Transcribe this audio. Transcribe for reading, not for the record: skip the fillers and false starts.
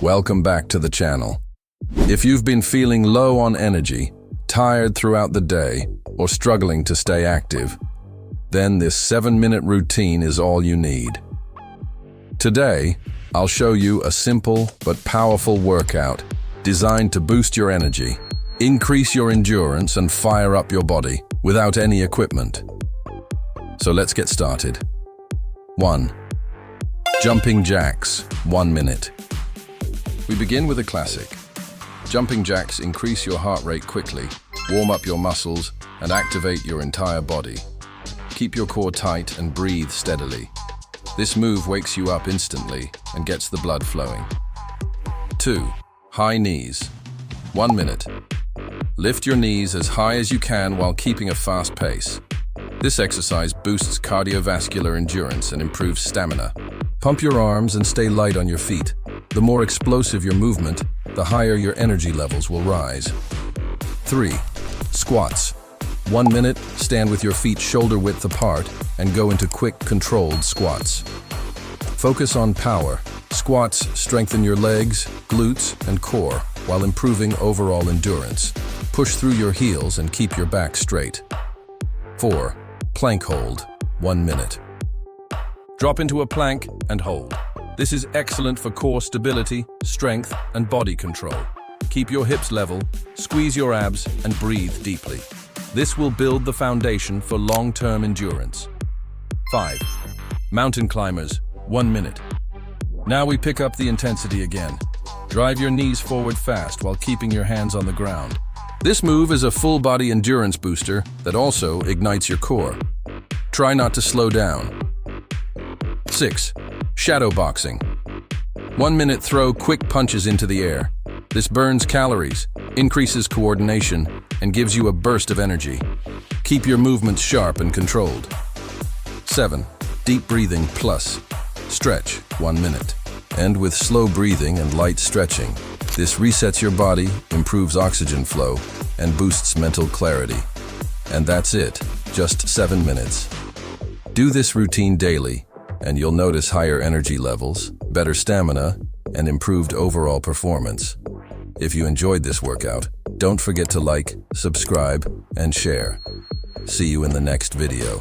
Welcome back to the channel. If you've been feeling low on energy, tired throughout the day, or struggling to stay active, then this 7-minute routine is all you need. Today, I'll show you a simple but powerful workout designed to boost your energy, increase your endurance, and fire up your body without any equipment. So let's get started. 1. Jumping jacks, 1 minute. We begin with a classic. Jumping jacks increase your heart rate quickly, warm up your muscles, and activate your entire body. Keep your core tight and breathe steadily. This move wakes you up instantly and gets the blood flowing. 2. High knees, 1 minute. Lift your knees as high as you can while keeping a fast pace. This exercise boosts cardiovascular endurance and improves stamina. Pump your arms and stay light on your feet. The more explosive your movement, the higher your energy levels will rise. 3. Squats. 1 minute, stand with your feet shoulder width apart and go into quick, controlled squats. Focus on power. Squats strengthen your legs, glutes, and core while improving overall endurance. Push through your heels and keep your back straight. 4. Plank hold, 1 minute. Drop into a plank and hold. This is excellent for core stability, strength, and body control. Keep your hips level, squeeze your abs, and breathe deeply. This will build the foundation for long-term endurance. 5. Mountain climbers, 1 minute. Now we pick up the intensity again. Drive your knees forward fast while keeping your hands on the ground. This move is a full-body endurance booster that also ignites your core. Try not to slow down. 6. Shadow boxing. 1 minute, throw quick punches into the air. This burns calories, increases coordination, and gives you a burst of energy. Keep your movements sharp and controlled. 7. Deep breathing plus. Stretch, 1 minute. And with slow breathing and light stretching, this resets your body, improves oxygen flow, and boosts mental clarity. And that's it, just 7 minutes. Do this routine daily, and you'll notice higher energy levels, better stamina, and improved overall performance. If you enjoyed this workout, don't forget to like, subscribe, and share. See you in the next video.